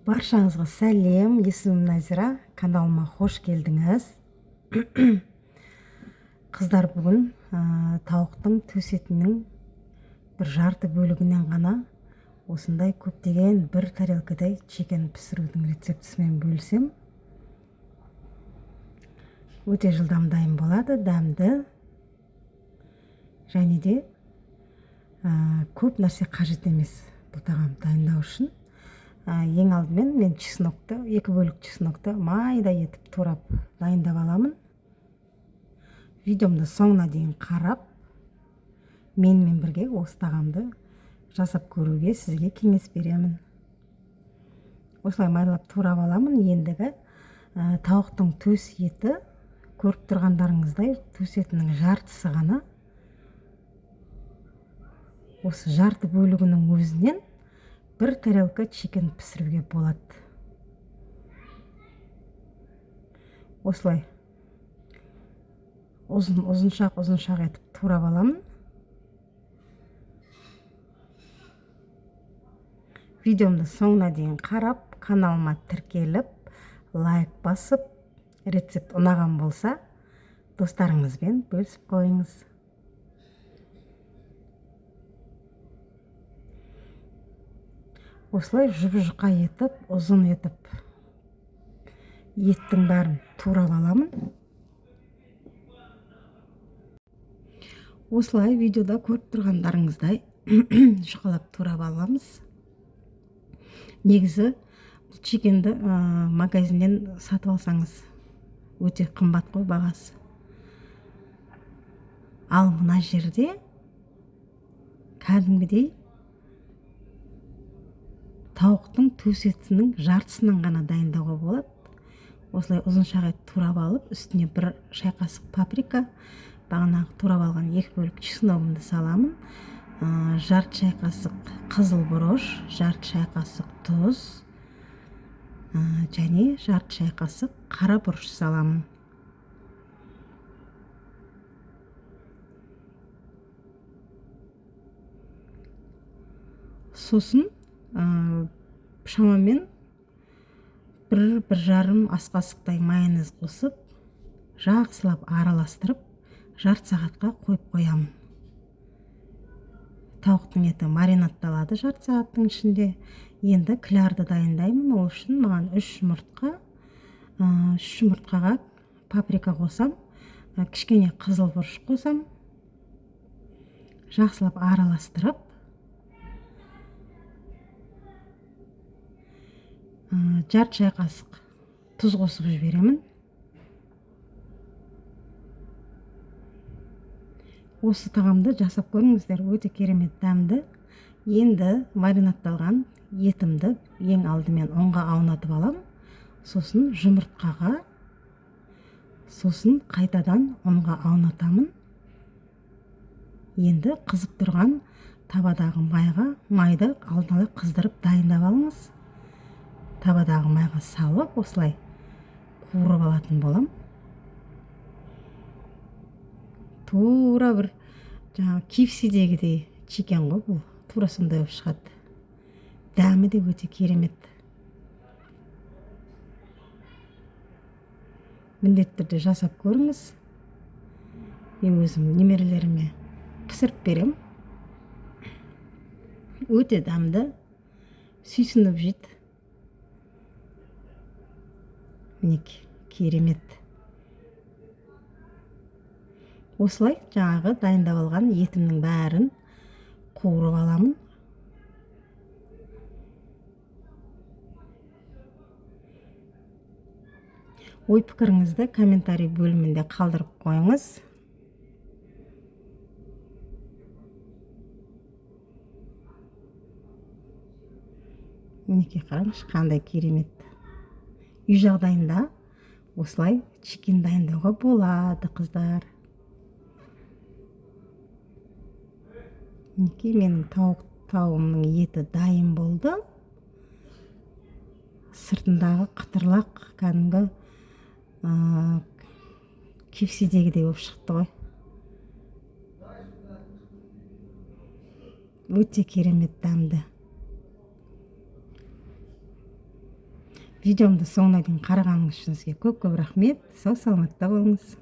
Баршаңызға сәлем, есімім Назира, каналыма қош келдіңіз. Қыздар, бүгін тауықтың төс етінің бір жарты бөлігінен ғана осындай көптеген бір тарелкадай чикен пісірудің рецептісімен бөлісем. Өте жылдам дайын болады, дәмді, және де көп нәрсе қажет емес бұл тағам дайындау үшін. Ең алдымен мен чеснокты, 2 бөлік чеснокты майда етіп турап дайындап аламын. Видеомды соңына дейін қарап, менімен бірге осы тағамды жасап көруге сізге кеңес беремін. Осылай майлап турап аламын. Ендігі тауықтың төс еті, көріп тұрғандарыңыздай, төс етінің жартысы ғана. Осы жарты бөлігінің өзінен бір тарелка чикен пісіруге болады. Осылай ұзыншақ етіп турап аламын. Видеомды соңына дейін қарап, каналыма тіркеліп, лайк басып, рецепт ұнаған болса, достарыңызбен бөлісіп қойыңыз. Осылай жұп-жұқа етіп, ұзын етіп, еттің бәрін турап аламын. Осылай видеода көріп тұрғандарыңыздай жұқалап турап аламыз. Негізі чикенді магазиннен сатып алсаңыз өте қымбат қой бағасы. Ал мына жерде кәдімгідей тауықтың төс етінің жартысынан ғана дайындауға болады. Осылай ұзыншақ етіп турап алып, үстіне 1 шай қасық паприка, бағанағы турап алған 2 бөлік чесногымды саламын. Жарты шай қасық қызыл бұрыш, жарты шай қасық тұз, және жарты шай қасық қара бұрыш саламын. Сосын шамамен 1-1,5 ас қасықтай майонез қосып, жақсылап араластырып, жарты сағатқа қойып қоямын. Тауықтың еті маринадталады жарты сағаттың ішінде. Енді клярды дайындаймын. Ол үшін маған 3 жұмыртқаға паприка қосам, кішкене қызыл бұрыш қосам, жақсылап араластырып, жарты шай қасық тұз қосып жіберемін. Осы тағамды жасап көріңіздер, өте керемет дәмді. Енді маринадталған етімді ең алдымен ұнға аунатып алам, сосын жұмыртқаға, сосын қайтадан ұнға аунатамын. Енді қызып тұрған табадағы майды алдын ала қыздырып дайындап алыңыз. Табадағы майға салып, осылай қуырып алатын болам. Тура бір KFC-дегідей чикен ғой бұл. Тура сондай болып шығады. Дәмі де өте керемет. Міндетті түрде жасап көріңіз. Мен өзім немерелеріме пісіріп берем. Өте дәмді, сүйсініп жейді. Мінеки, керемет. Осылай жаңағы дайындап алған етімнің бәрін қуырып аламын. Ой пікіріңізді комментарий бөлімінде қалдырып қойыңыз. Мінеки, қараңызшы, қандай керемет. Үй жағдайында осылай чикен дайындауға болады, қыздар. Мінеки, менің тауығымның еті дайын болды. Сыртындағы қытырлақ кәдімгі KFC-дегідей болып шықты ғой. Өте керемет дәмді. видеомды соңына дейін қарағаныңыз үшін сізге көп көп рахмет. Сау саламатта болыңыз.